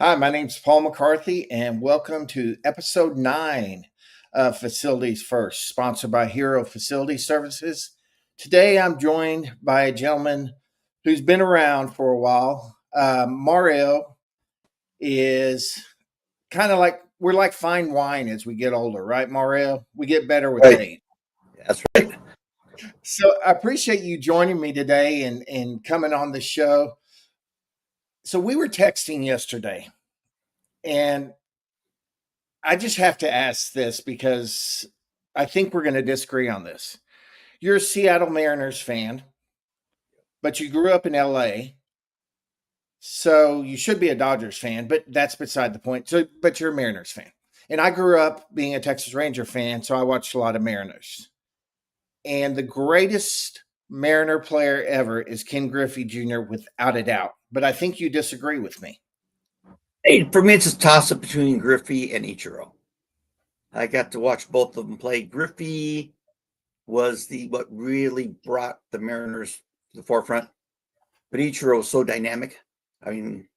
Hi, my name's Paul McCarthy, and welcome to episode 9 of Facilities First, sponsored by Hero Facility Services. Today, I'm joined by a gentleman who's been around for a while. Mario is kind of like we're like fine wine as we get older, right, Mario? We get better with Right. age. That's right. So I appreciate you joining me today and coming on the show. So we were texting yesterday, and I just have to ask this because I think we're going to disagree on this. You're a Seattle Mariners fan, but you grew up in LA. So you should be a Dodgers fan, but that's beside the point. So, but you're a Mariners fan. And I grew up being a Texas Ranger fan, so I watched a lot of Mariners. And the greatest Mariner player ever is Ken Griffey Jr., without a doubt. But I think you disagree with me. Hey, for me, it's a toss up between Griffey and Ichiro. I got to watch both of them play. Griffey was what really brought the Mariners to the forefront, but Ichiro was so dynamic. I mean,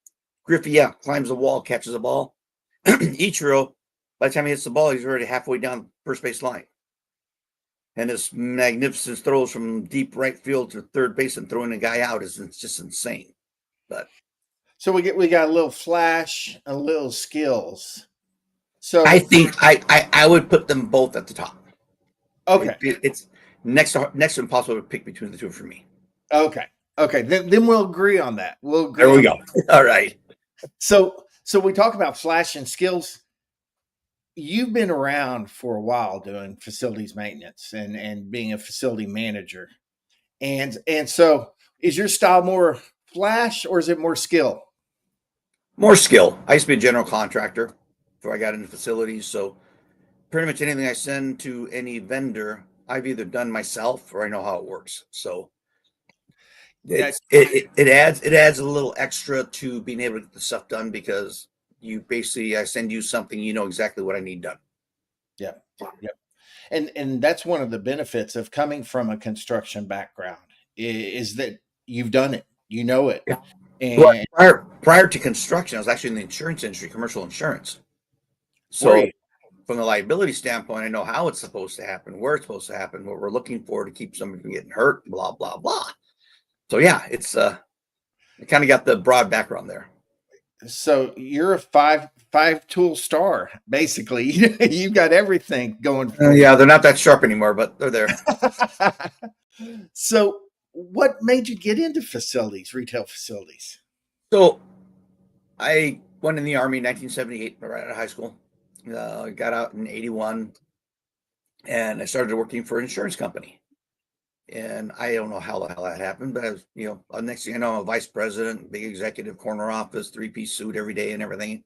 Griffey, yeah, climbs the wall, catches the ball. Ichiro, by the time he hits the ball, he's already halfway down first base line. And his magnificent throws from deep right field to third base and throwing a guy out is just insane. But So we got a little flash, a little skills. So I think I would put them both at the top. okay, It's next to impossible to pick between the two for me. okay, okay. Then we'll agree on that. We'll agree. There we go. All right. So we talk about flash and skills. You've been around for a while doing facilities maintenance and being a facility manager, and so is your style more flash or is it more skill? More skill. I used to be a general contractor before I got into facilities, so pretty much anything I send to any vendor, I've either done myself or I know how it works. So it adds a little extra to being able to get the stuff done because I send you something, you know exactly what I need done. Yeah, yeah. And that's one of the benefits of coming from a construction background is that you've done it, you know it. Yeah. Well, And prior to construction, I was actually in the insurance industry, commercial insurance. were So you? from the liability standpoint, I know how it's supposed to happen, where it's supposed to happen, what we're looking for to keep somebody from getting hurt, blah, blah, blah. So yeah, I kind of got the broad background there. So you're a five tool star, basically. You've got everything going for you. Yeah, they're not that sharp anymore, but they're there. So what made you get into facilities, retail facilities? So I went in the Army in 1978, right out of high school. Got out in 81 and I started working for an insurance company. And I don't know how the hell that happened, but I was, next thing I know, I'm a vice president, big executive, corner office, 3-piece suit every day and everything.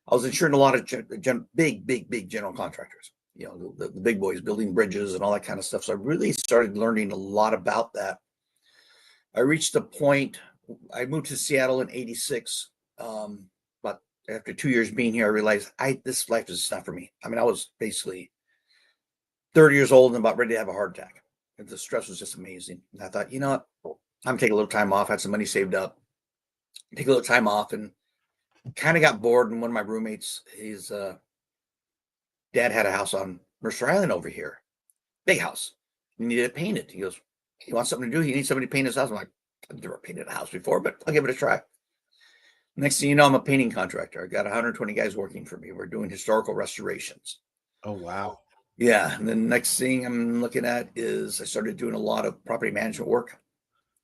I was insuring a lot of big general contractors, the big boys building bridges and all that kind of stuff. So I really started learning a lot about that. I reached a point, I moved to Seattle in 86. But after 2 years being here, I realized this life is not for me. I mean, I was basically 30 years old and about ready to have a heart attack. The stress was just amazing. And I thought, you know what? I'm gonna take a little time off. Had some money saved up. Take a little time off, and kind of got bored. And one of my roommates, his dad had a house on Mercer Island over here, big house. He needed it painted. He goes, "He wants something to do. He needs somebody to paint his house." I'm like, "I've never painted a house before, but I'll give it a try." Next thing you know, I'm a painting contractor. I got 120 guys working for me. We're doing historical restorations. Oh, wow. Yeah. And then next thing I'm looking at is I started doing a lot of property management work.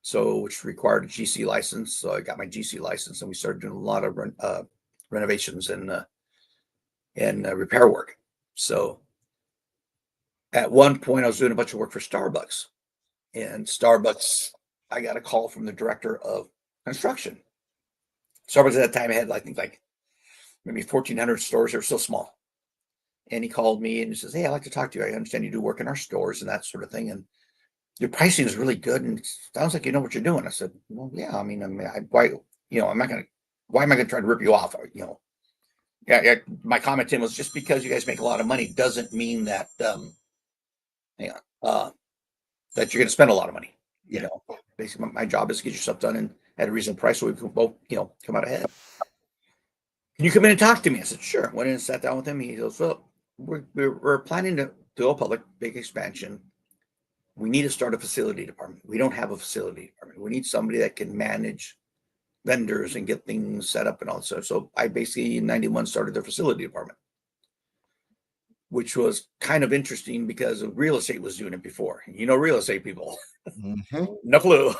So, which required a GC license. So I got my GC license and we started doing a lot of renovations and repair work. So at one point I was doing a bunch of work for Starbucks, and Starbucks, I got a call from the director of construction. Starbucks at that time had, I think, like maybe 1,400 stores. They were so small. And he called me and he says, "Hey, I'd like to talk to you. I understand you do work in our stores and that sort of thing. And your pricing is really good. And it sounds like you know what you're doing." I said, "Well, yeah, I mean, why, why am I going to try to rip you off? Yeah. My comment to him was, just because you guys make a lot of money doesn't mean that, that you're going to spend a lot of money. Yeah. Basically my job is to get your stuff done and at a reasonable price so we can both, come out ahead." can you come in and talk to me? I said, sure. Went in and sat down with him. He goes, well, we're planning to go public, big expansion. We need to start a facility department. We don't have a facility department. We need somebody that can manage vendors and get things set up and all that. So I basically in 91 started their facility department, which was kind of interesting because real estate was doing it before. Real estate people, Mhm. no clue.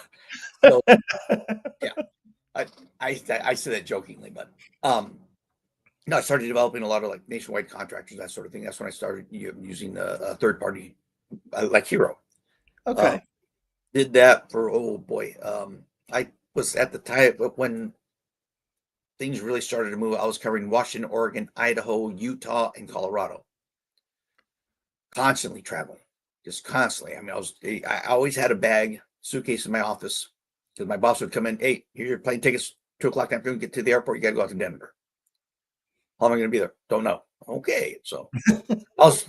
So yeah, I say that jokingly, but no, I started developing a lot of like nationwide contractors, that sort of thing. That's when I started using a third party like Hero. Okay. Did that for, oh boy. I was at the time when things really started to move. I was covering Washington, Oregon, Idaho, Utah, and Colorado. Constantly traveling, just constantly. I mean, I always had a bag, suitcase in my office because my boss would come in. Hey, here's your plane tickets. 2:00 in the afternoon. Get to the airport. You got to go out to Denver. How am I going to be there? Don't know. Okay, so I was,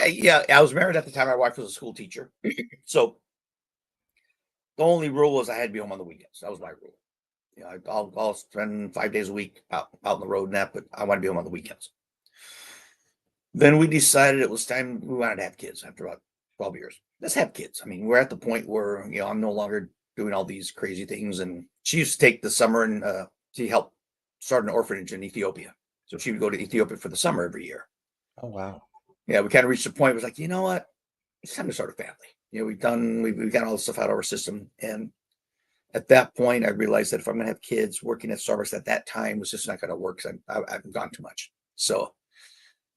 yeah, I was married at the time. My wife was a school teacher, so the only rule was I had to be home on the weekends. That was my rule. I'll spend 5 days a week out on the road and that, but I want to be home on the weekends. Then we decided it was time. We wanted to have kids after about 12 years. Let's have kids. I mean, we're at the point where, I'm no longer doing all these crazy things. And she used to take the summer and she helped start an orphanage in Ethiopia. So she would go to Ethiopia for the summer every year. Oh, wow. Yeah, we kind of reached the point. It was like, you know what? It's time to start a family. We've got all this stuff out of our system. And at that point, I realized that if I'm going to have kids, working at Starbucks at that time was just not going to work because I've gone too much. So,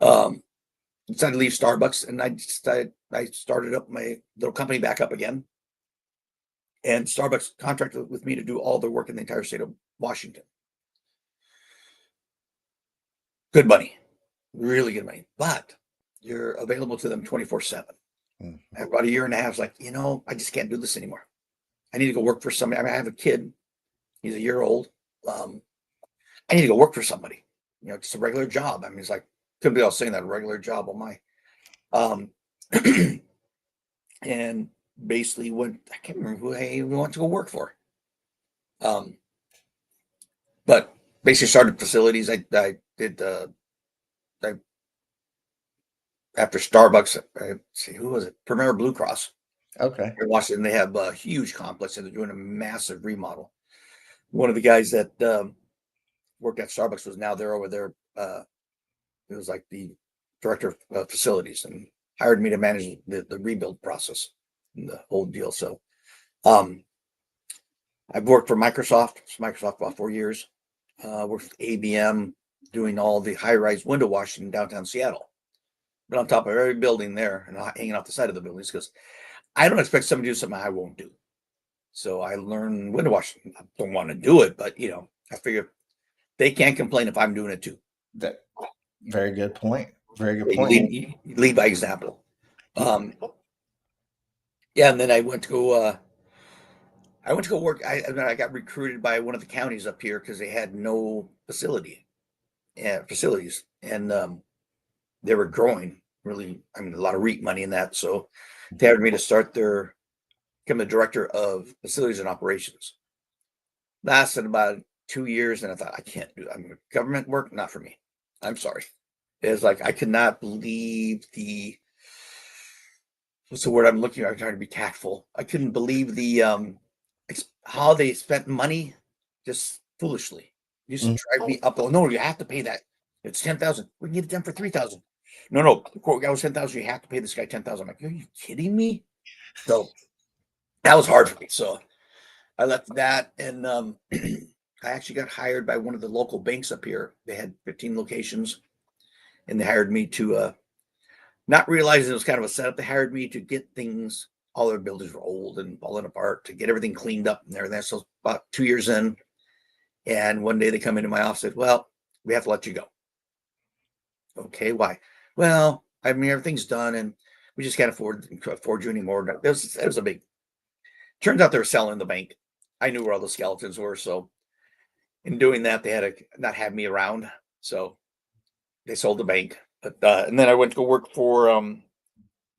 decided to leave Starbucks, and I started up my little company back up again. And Starbucks contracted with me to do all the work in the entire state of Washington. Good money, really good money, but you're available to them 24/7. Mm. About a year and a half, I was like, I just can't do this anymore. I need to go work for somebody. I mean, I have a kid; he's a year old. I need to go work for somebody. Just a regular job. I mean, it's like could be all saying that a regular job. Oh my. And basically I can't remember who I want to go work for. But basically started facilities. I did after Starbucks. See, who was it? Premier Blue Cross. Okay. In Washington, they have a huge complex and they're doing a massive remodel. One of the guys that worked at Starbucks was now there over there. It was like the director of facilities and hired me to manage the rebuild process and the whole deal. So I've worked for Microsoft about 4 years. Worked with ABM doing all the high-rise window washing in downtown Seattle. Been on top of every building there and hanging off the side of the buildings because I don't expect somebody to do something I won't do. So I learned window washing. I don't want to do it, but I figure they can't complain if I'm doing it too. That very good point. Very good You point. lead by example. Yeah, and then I went to go work. I got recruited by one of the counties up here because they had no facilities, and they were growing really. I mean, a lot of REIT money in that. So they hired me to become the director of facilities and operations. Lasted about 2 years, and I thought I can't do. I mean, government work, not for me. I'm sorry. It's like I could not believe what's the word I'm looking at? I'm trying to be tactful. I couldn't believe how they spent money just foolishly. Used to drive me up. Oh no, you have to pay that. It's 10,000. We can get it done for 3,000. No, the quote guy was 10,000. You have to pay this guy 10,000. I'm like, are you kidding me? So that was hard for me. So I left that, and I actually got hired by one of the local banks up here. They had 15 locations, and they hired me to not realizing it was kind of a setup. They hired me to get things. All their buildings were old and falling apart, to get everything cleaned up and everything. So about 2 years in, and one day they come into my office and said, well, we have to let you go. Okay, why? Well, I mean, everything's done and we just can't afford you anymore. It was a big, turns out they were selling the bank. I knew where all the skeletons were. So in doing that, they had to not have me around. So they sold the bank. But and then I went to go work for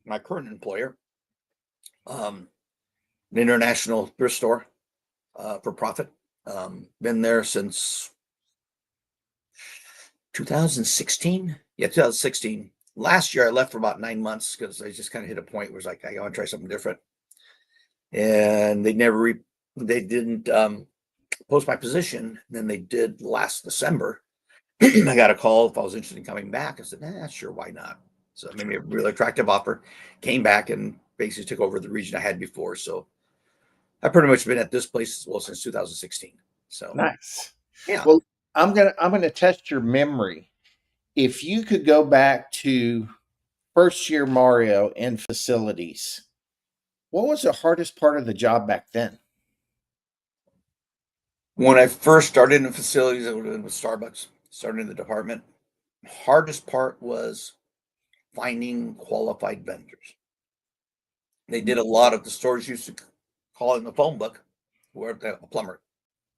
my current employer, an international thrift store for profit. Been there since 2016. Yeah, 2016. Last year I left for about 9 months because I just kind of hit a point where it's like I want to try something different. And they didn't post my position. Then they did last December. I got a call if I was interested in coming back. I said, sure, why not? So it made me a really attractive offer. Came back and basically took over the region I had before. So I've pretty much been at this place since 2016. So Nice. yeah. Well, I'm gonna test your memory. If you could go back to first year Mario in facilities, what was the hardest part of the job back then? When I first started in facilities, I would have been with Starbucks, started in the department. Hardest part was finding qualified vendors. They did a lot of the stores used to call in the phone book where a plumber,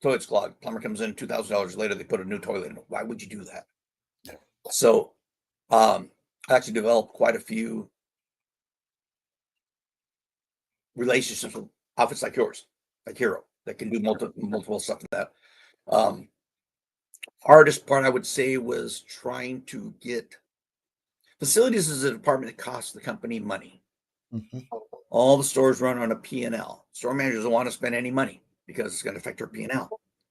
toilet's clogged. Plumber comes in $2,000 later, they put a new toilet in. Why would you do that? So I actually developed quite a few relationships with outfits like yours, like Hero, that can do multiple stuff like that. Hardest part I would say was trying to get facilities is a department that costs the company money. Mm-hmm. All the stores run on a P&L. Store managers don't want to spend any money because it's going to affect their P&L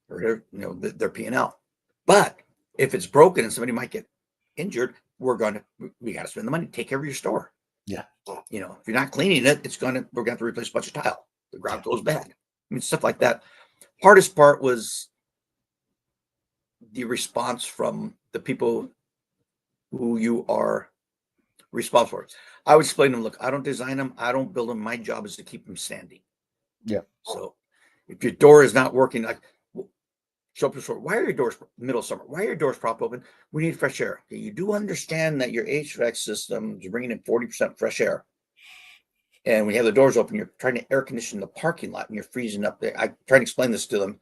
or their P&L. But if it's broken and somebody might get injured, we got to spend the money, take care of your store. Yeah. If you're not cleaning it, we're going to have to replace a bunch of tile. The ground goes bad. I mean, stuff like that. Hardest part was the response from the people who you are responsible for. I would explain to them, look, I don't design them. I don't build them. My job is to keep them standing. Yeah. So if your door is not working, like show up the store, why are your doors middle of summer? Why are your doors propped open? We need fresh air. Okay, you do understand that your HVAC system is bringing in 40% fresh air. And when you have the doors open, you're trying to air condition the parking lot and you're freezing up there. I try to explain this to them.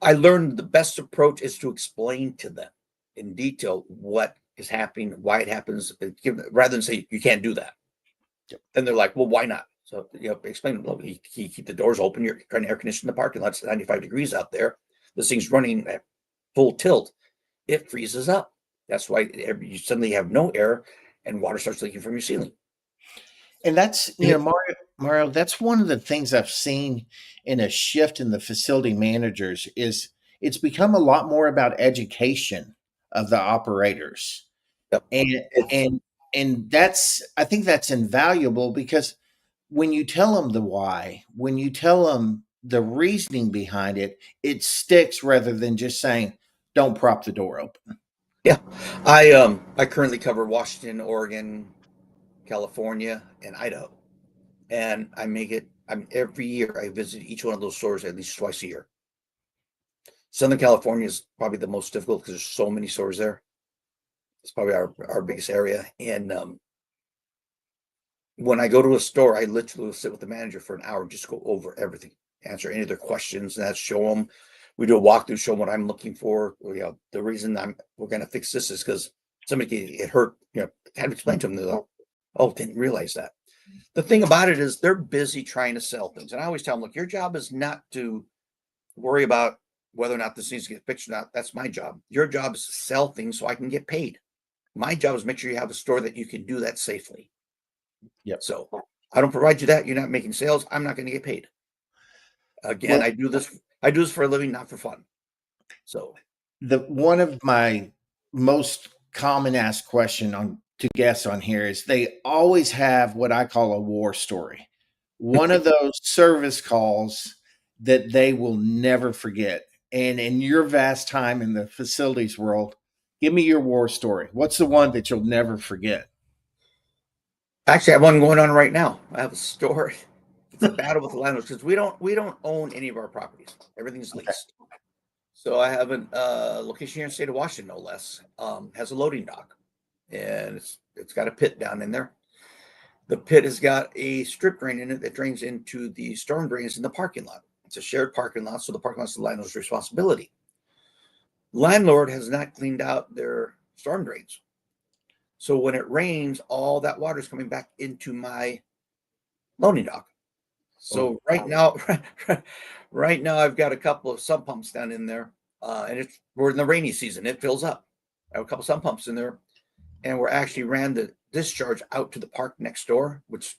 I learned the best approach is to explain to them in detail what is happening, why it happens, rather than say you can't do that. Yep. And they're like, well, why not? So explain, look, you keep the doors open. You're trying to air condition the parking lot. It's 95 degrees out there. This thing's running at full tilt. It freezes up. That's why you suddenly have no air and water starts leaking from your ceiling. And that's, Mario, that's one of the things I've seen in a shift in the facility managers is it's become a lot more about education of the operators. Yep. And that's, I think that's invaluable because when you tell them the why, when you tell them the reasoning behind it, it sticks rather than just saying, don't prop the door open. Yeah. I currently cover Washington, Oregon, California, and Idaho. And every year I visit each one of those stores at least twice a year. Southern California is probably the most difficult because there's so many stores there. It's probably our biggest area. And when I go to a store, I literally will sit with the manager for an hour and just go over everything, answer any of their questions, and that's show them. We do a walkthrough, show them what I'm looking for. The reason we're going to fix this is because somebody get hurt. I had to explain to them. They're like, oh, didn't realize that. The thing about it is they're busy trying to sell things. And I always tell them, look, your job is not to worry about whether or not this needs to get fixed or not. That's my job. Your job is to sell things so I can get paid. My job is make sure you have a store that you can do that safely. Yep. So I don't provide you that. You're not making sales. I'm not going to get paid. Again, I do this for a living, not for fun. So one of my most common asked question to guests on here is they always have what I call a war story. One of those service calls that they will never forget. And in your vast time in the facilities world, give me your war story. What's the one that you'll never forget? Actually, I have one going on right now. I have a story. It's a battle with the landlords because we don't own any of our properties. Everything's leased. Okay. So I have a location here in the state of Washington, no less, has a loading dock, and it's got a pit down in there. The pit has got a strip drain in it that drains into the storm drains in the parking lot. It's a shared parking lot, so the parking lot's the landlord's responsibility. Landlord has not cleaned out their storm drains. So when it rains, all that water is coming back into my loading dock. So right now I've got a couple of sump pumps down in there. and we're in the rainy season. It fills up. I have a couple sump pumps in there, and we're actually ran the discharge out to the park next door, which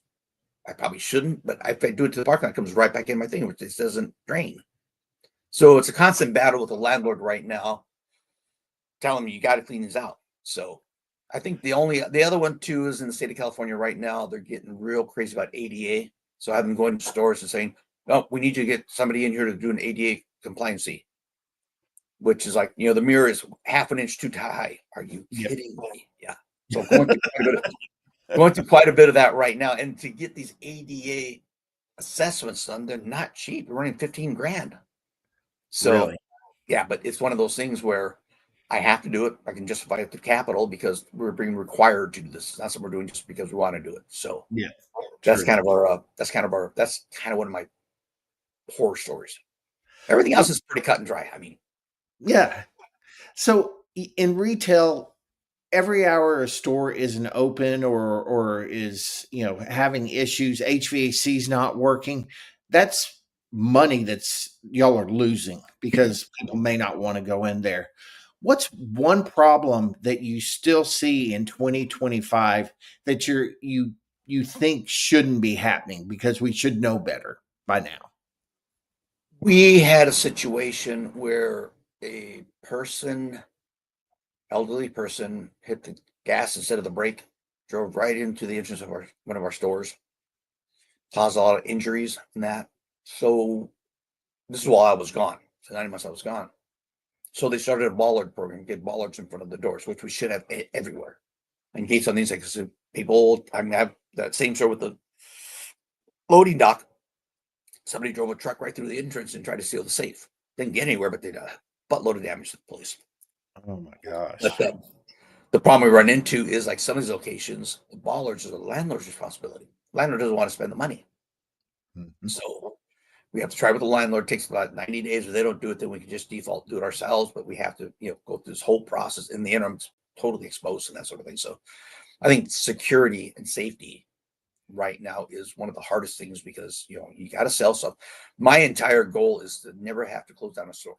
I probably shouldn't, but if I do it to the park, it comes right back in my thing, which just doesn't drain. So it's a constant battle with the landlord right now, telling me you got to clean these out. So I think the other one too is in the state of California right now. They're getting real crazy about ADA. So I've been going to stores and saying, "Oh, we need you to get somebody in here to do an ADA compliancy," which is like, the mirror is half an inch too high. Are you kidding me? Yeah. So going through quite a bit of that right now, and to get these ADA assessments done, they're not cheap. They're running 15 grand. So Really? yeah, but it's one of those things where I have to do it. I can justify it to capital because we're being required to do this. That's what we're doing just because we want to do it. So Yeah. that's True. kind of that's kind of one of my horror stories. Everything else is pretty cut and dry. I mean, Yeah. So in retail, every hour a store isn't open or is, having issues, HVAC's not working, that's money that's y'all are losing because people may not want to go in there. What's one problem that you still see in 2025 that you think shouldn't be happening because we should know better by now? we had a situation where a elderly person, hit the gas instead of the brake, drove right into the entrance of one of our stores, caused a lot of injuries and that. So this is while I was gone. For 9 months I was gone. So they started a bollard program, get bollards in front of the doors, which we should have everywhere. And gates on these things. People, I have that same story with the loading dock. Somebody drove a truck right through the entrance and tried to steal the safe. Didn't get anywhere, but did a buttload of damage to the police. Oh my gosh. But the problem we run into is like some of these locations, the bollards are the landlord's responsibility. Landlord doesn't want to spend the money. Mhm. So we have to try with the landlord. It takes about 90 days. If they don't do it, then we can just default do it ourselves. But we have to, go through this whole process. In the interim, it's totally exposed and that sort of thing. So I think security and safety right now is one of the hardest things because, you got to sell stuff. My entire goal is to never have to close down a store.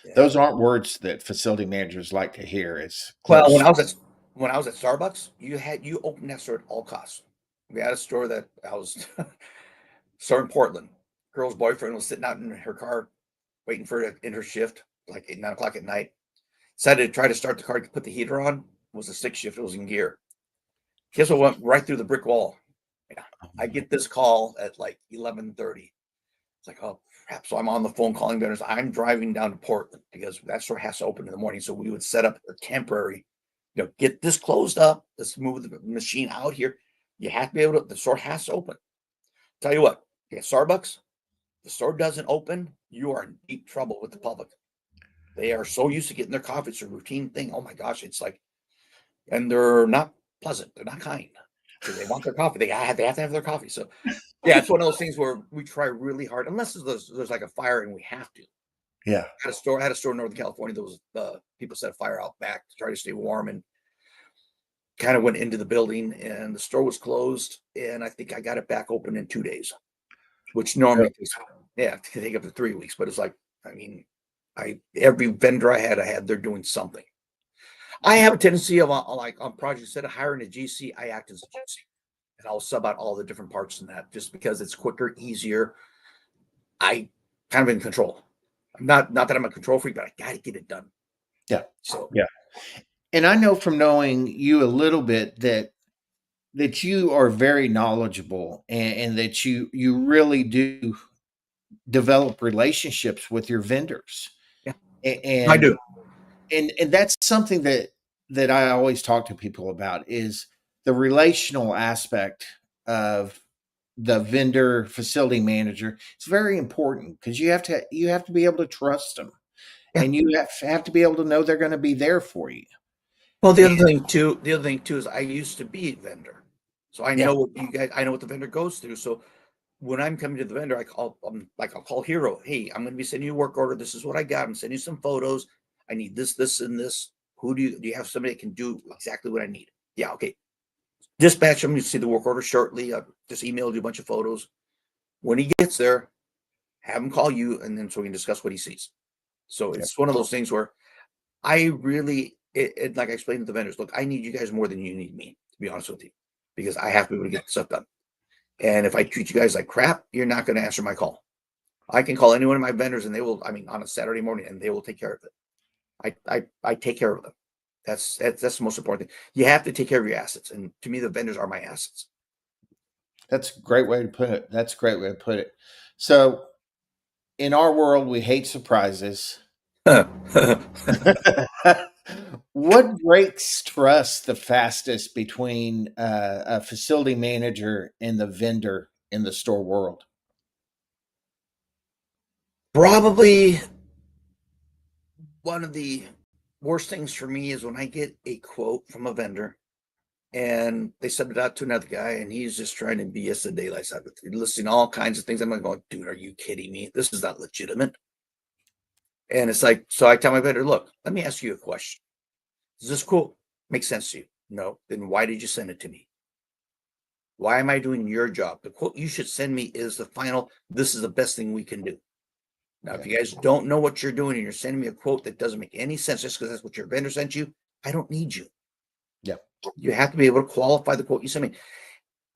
Yeah. Those aren't words that facility managers like to hear. It's Well, close. when I was at Starbucks, you open that store at all costs. We had a store that I was store in Portland. Girl's boyfriend was sitting out in her car waiting for her in her shift, like 8, 9 o'clock at night. Decided to try to start the car to put the heater on. It was a stick shift. It was in gear. Guess what went right through the brick wall? Yeah. I get this call at like 11:30. It's like, oh crap. So I'm on the phone calling vendors. I'm driving down to Portland because that store has to open in the morning. So we would set up a temporary, get this closed up. Let's move the machine out here. You have to be able to, the store has to open. Tell you what, Starbucks, the store doesn't open, you are in deep trouble with the public. They are so used to getting their coffee. It's a routine thing. Oh my gosh. It's like, and they're not pleasant. They're not kind. They want their coffee. They have to have their coffee. So yeah, it's one of those things where we try really hard, unless there's like a fire and we have to. Yeah. I had a store in Northern California that was people set a fire out back to try to stay warm and kind of went into the building and the store was closed. And I think I got it back open in 2 days, which normally takes, it can take up to 3 weeks. But it's like, I mean, every vendor I had, they're doing something. I have a tendency of like on projects, instead of hiring a GC, I act as a GC. And I'll sub out all the different parts in that just because it's quicker, easier. I kind of in control. I'm not that I'm a control freak, but I got to get it done. Yeah. So Yeah. And I know from knowing you a little bit that you are very knowledgeable and that you really do develop relationships with your vendors. yeah, I And do. and that's something that I always talk to people about is the relational aspect of the vendor facility manager. It's very important because you have to be able to trust them Yeah. and you have to be able to know they're going to be there for you. Well, the And other thing too is I used to be a vendor, so I yeah, know I know what the vendor goes through. So when I'm coming to the vendor, I'll call Hero. Hey, I'm going to be sending you a work order. This is what I got. I'm sending you some photos. I need this, this, and this. Who do you have somebody that can do exactly what I need? Yeah, okay. Dispatch him. You see the work order shortly. I just emailed you a bunch of photos. When he gets there, have him call you, and then so we can discuss what he sees. So Yep. it's one of those things where I really, like I explained to the vendors, look, I need you guys more than you need me, to be honest with you, because I have to be able to get stuff done. And if I treat you guys like crap, you're not going to answer my call. I can call any one of my vendors and they will, I mean, on a Saturday morning, and they will take care of it. I take care of them. That's the most important thing. You have to take care of your assets. And to me, the vendors are my assets. That's a great way to put it. That's a great way to put it. So in our world, we hate surprises. What breaks trust the fastest between a facility manager and the vendor in the store world? Probably one of the worst things for me is when I get a quote from a vendor and they send it out to another guy and he's just trying to BS the daylights out of it, listing all kinds of things. I'm like going, dude, are you kidding me? This is not legitimate. And it's like, so I tell my vendor, look, let me ask you a question. Does this quote make sense to you? No. Then why did you send it to me? Why am I doing your job? The quote you should send me is the final, this is the best thing we can do. Now, if you guys don't know what you're doing and you're sending me a quote that doesn't make any sense just because that's what your vendor sent you, I don't need you. Yeah. You have to be able to qualify the quote you send me.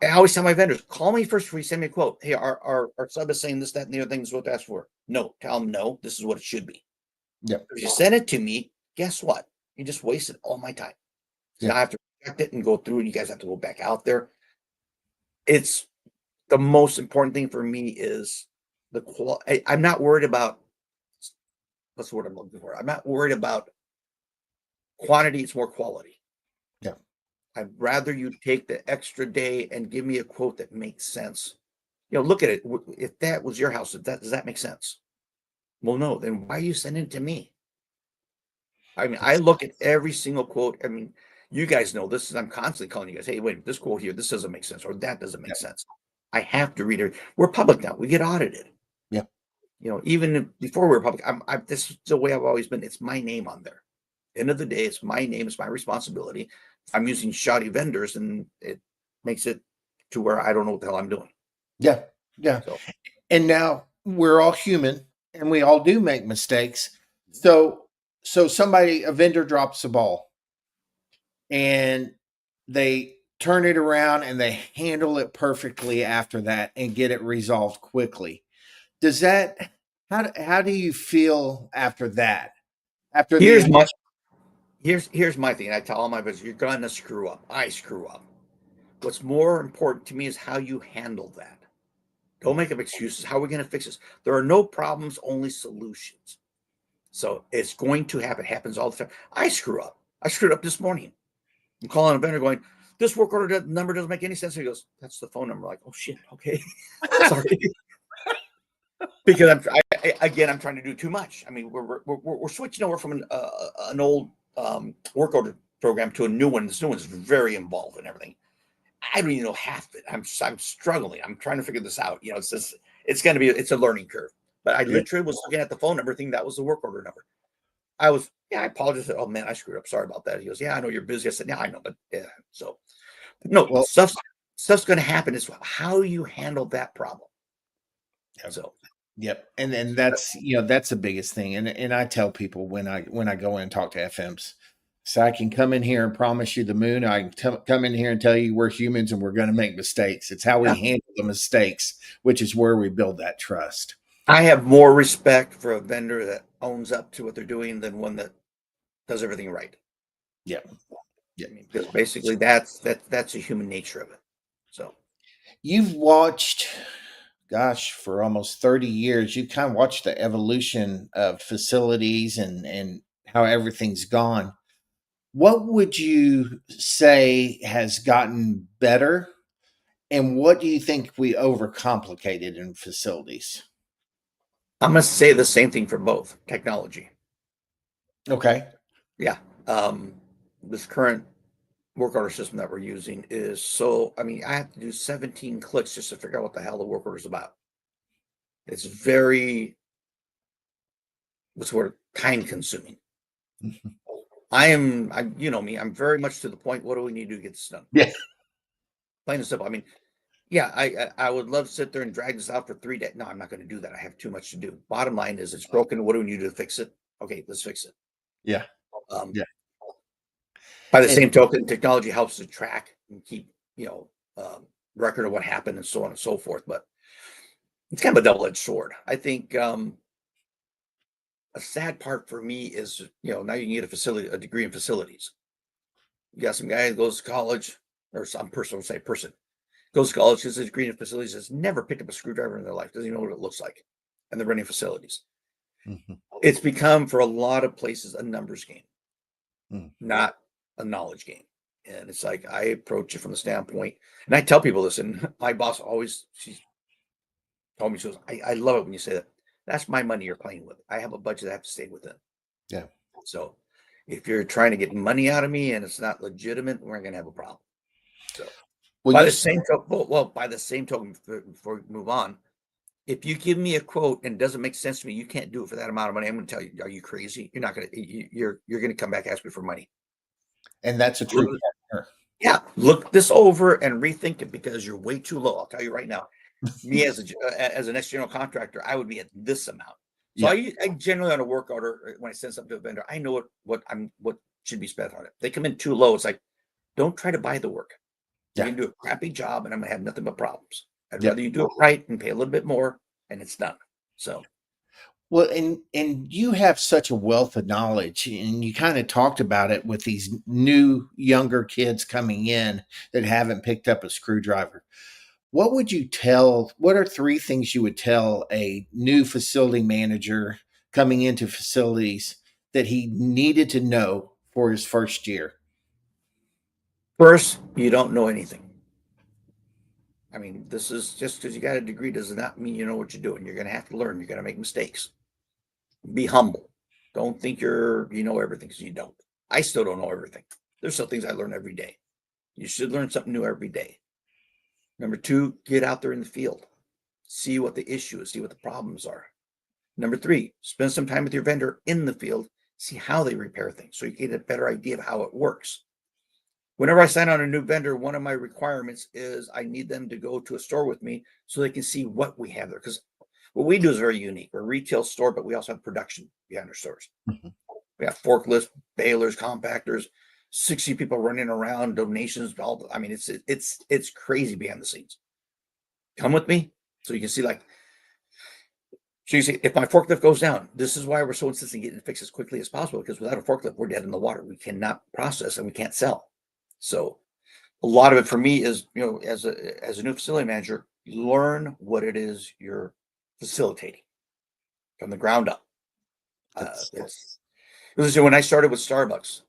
I always tell my vendors, call me first before you send me a quote. Hey, our sub is saying this, that, and the other thing is what to ask for. No, tell them no, this is what it should be. Yeah. If you send it to me, guess what? You just wasted all my time. So Yeah. now I have to reject it and go through it. You guys have to go back out there. It's the most important thing for me is the quality. I'm not worried about what's the word I'm looking for. I'm not worried about quantity, it's more quality. Yeah. I'd rather you take the extra day and give me a quote that makes sense. You know, look at it. If that was your house, does that make sense? Well, no, then why are you sending it to me? I mean, I look at every single quote. I mean, you guys know this is I'm constantly calling you guys, hey, wait, this quote here, this doesn't make sense, or that doesn't make sense. I have to read it. We're public now. We get audited. Yeah. You know, even before we were public, this is the way I've always been. It's my name on there. End of the day, it's my name, it's my responsibility. If I'm using shoddy vendors, and it makes it to where I don't know what the hell I'm doing. Yeah. Yeah. So, And now we're all human and we all do make mistakes. So a vendor drops the ball and they turn it around and they handle it perfectly after that and get it resolved quickly. Does that how do you feel after that? After the here's my here's my thing. I tell all my vendors, you're gonna screw up. I screw up. What's more important to me is how you handle that. Don't make up excuses. How are we going to fix this? There are no problems, only solutions. So it's going to happen. It happens all the time. I screw up. I screwed up this morning. I'm calling a vendor going, this work order number doesn't make any sense. He goes, that's the phone number. I'm like, oh shit. Okay. Sorry. Because I'm trying to do too much. I mean, we're switching over from an old work order program to a new one. This new one's very involved in everything. I don't even know half of it. I'm struggling. I'm trying to figure this out. You know, it's a learning curve. But I literally was looking at the phone number, thinking that was the work order number. I apologize. I said, oh man, I screwed up. Sorry about that. He goes, yeah, I know you're busy. I said, yeah, I know, but yeah. So no, well, stuff's going to happen. It's how you handle that problem. Yep. So yep. And that's that's the biggest thing. And I tell people when I go in and talk to FMs, so I can come in here and promise you the moon. I can come in here and tell you we're humans and we're going to make mistakes. It's how we handle the mistakes, which is where we build that trust. I have more respect for a vendor that owns up to what they're doing than one that does everything right. Yeah. Yeah. I mean, because basically that's a human nature of it. So you've watched, gosh, for almost 30 years, you kind of watched the evolution of facilities and how everything's gone. What would you say has gotten better? And what do you think we overcomplicated in facilities? I'm going to say the same thing for both technology. Okay. Yeah. This current work order system that we're using is I mean, I have to do 17 clicks just to figure out what the hell the work order is about. It's very, what's the word, time consuming. You know me, I'm very much to the point. What do we need to get this done? Yeah. Plain and simple. I mean, yeah, I would love to sit there and drag this out for 3 days. No, I'm not going to do that. I have too much to do. Bottom line is it's broken. What do we need to fix it? Okay, let's fix it. Yeah. Um, Yeah. by the And same token, technology helps to track and keep, record of what happened and so on and so forth. But it's kind of a double-edged sword. I think a sad part for me is, now you can get a degree in facilities. You got some guy that goes to college, or some person, goes to college, gets a degree in facilities, has never picked up a screwdriver in their life, doesn't even know what it looks like, and they're running facilities. Mhm. It's become, for a lot of places, a numbers game, Mm. not a knowledge game. And it's like, I approach it from the standpoint, and I tell people this, and my boss always, she told me, she goes, I love it when you say that. That's my money you're playing with. I have a budget I have to stay within. Yeah. So if you're trying to get money out of me and it's not legitimate, we're going to have a problem. So Well, by you the same token, by the same token, before we move on, if you give me a quote and it doesn't make sense to me, you can't do it for that amount of money. I'm going to tell you, are you crazy? You're not going to. You're going to come back and ask me for money. and that's a true partner. Yeah, look this over and rethink it because you're way too low. I'll tell you right now. Me as an next general contractor, I would be at this amount. So Yeah. I generally, on a work order, when I send something to a vendor, I know what should be spent on it. If they come in too low, it's like, don't try to buy the work. You're Yeah. gonna do a crappy job, and I'm gonna have nothing but problems. I'd Yeah. rather you do it right and pay a little bit more, and it's done. So Well, and you have such a wealth of knowledge, and you kind of talked about it with these new younger kids coming in that haven't picked up a screwdriver. What would you tell? What are three things you would tell a new facility manager coming into facilities that he needed to know for his first year? first, you don't know anything. I mean, this is just because you got a degree does not mean you know what you're doing. You're gonna have to learn. You're gonna make mistakes. Be humble. Don't think you know everything, because you don't. I still don't know everything. There's some things I learn every day. You should learn something new every day. Number two, get out there in the field. See what the issue is, see what the problems are. Number three, spend some time with your vendor in the field, see how they repair things so you get a better idea of how it works. Whenever I sign on a new vendor, one of my requirements is I need them to go to a store with me so they can see what we have there. Because what we do is very unique. We're a retail store, but we also have production behind our stores. Mhm. We have forklifts, balers, compactors, 60 people running around, donations. I mean, it's crazy behind the scenes. Come with me so you can see, like, so you see, if my forklift goes down, this is why we're so insistent getting it fixed as quickly as possible, because without a forklift, we're dead in the water. We cannot process and we can't sell. So a lot of it for me is, as a new facility manager, learn what it is you're facilitating from the ground up. When I started with Starbucks,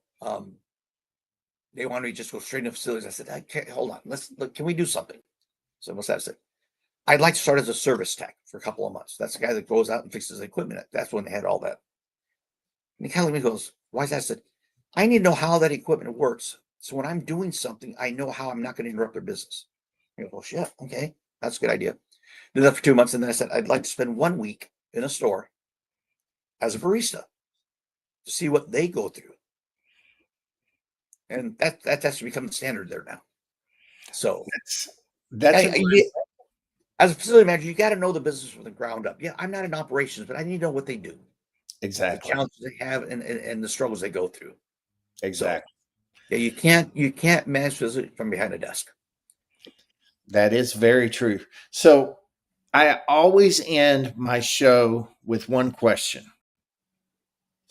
they wanted me to just go straight into facilities. I said, I can't, hold on, look, can we do something? So what's that? I said, I'd like to start as a service tech for a couple of months. That's the guy that goes out and fixes the equipment. That's when they had all that. And he kind of looked at me and goes, why is that? I said, I need to know how that equipment works. So when I'm doing something, I know how I'm not going to interrupt their business. I go, well, shit, okay, that's a good idea. Did that for 2 months. And then I said, I'd like to spend 1 week in a store as a barista to see what they go through. And that's become the standard there now. So That's as a facility manager, you got to know the business from the ground up. Yeah, I'm not in operations, but I need to know what they do, the challenges they have, and the struggles they go through. exactly. So, yeah, you can't manage facility from behind a desk. That is very true. So I always end my show with one question.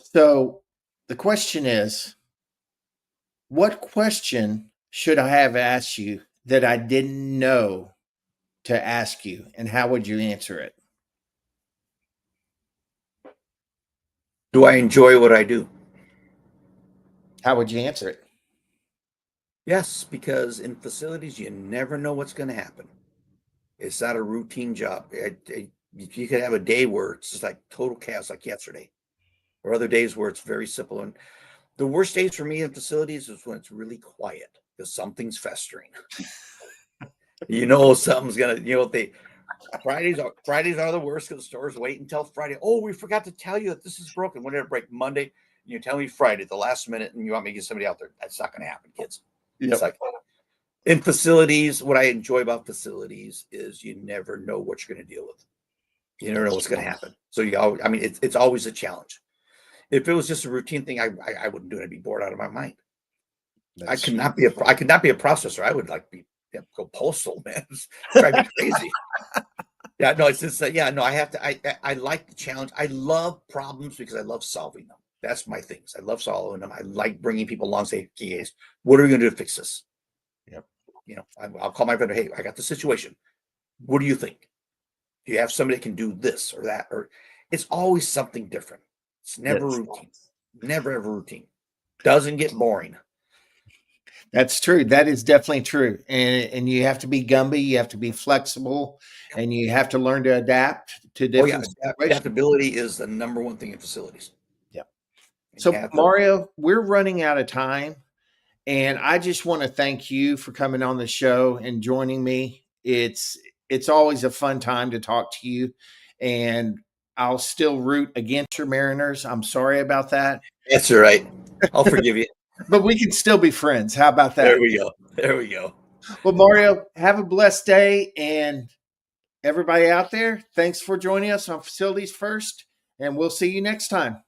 So the question is, what question should I have asked you that I didn't know to ask you, and how would you answer it? Do I enjoy what I do? How would you answer it? Yes, because in facilities, you never know what's going to happen. It's not a routine job. You could have a day where it's just like total chaos, like yesterday, or other days where it's very simple. And the worst days for me in facilities is when it's really quiet because something's festering. Something's gonna. Fridays are the worst because the stores wait until Friday. Oh, we forgot to tell you that this is broken. When did it break? Monday. You tell me Friday at the last minute, and you want me to get somebody out there. That's not going to happen, kids. Yep. It's like in facilities. What I enjoy about facilities is you never know what you're going to deal with. You never know what's going to happen. So it's always a challenge. If it was just a routine thing, I wouldn't do it. I'd be bored out of my mind. I That's could true. not be a processor. I would like go postal, man. It's drive me crazy. Yeah, no, it's just yeah, no, I have to. I like the challenge. I love problems because I love solving them. That's my things. I love solving them. I like bringing people along. Say, okay, guys, what are we going to do to fix this? Yep. I'll call my brother. Hey, I got the situation. What do you think? Do you have somebody that can do this or that? Or it's always something different. It's never Yes. routine. Never ever routine. Doesn't get boring. That's true. That is definitely true. And you have to be Gumby, you have to be flexible, and you have to learn to adapt to Oh yeah, different situations. adaptability is the number one thing in facilities. Yeah. And you So have to. Mario, we're running out of time. And I just want to thank you for coming on the show and joining me. It's always a fun time to talk to you. And I'll still root against your Mariners. I'm sorry about that. That's all right. I'll forgive you. But we can still be friends. How about that? There we go. There we go. Well, Mario, have a blessed day. And everybody out there, thanks for joining us on Facilities First. And we'll see you next time.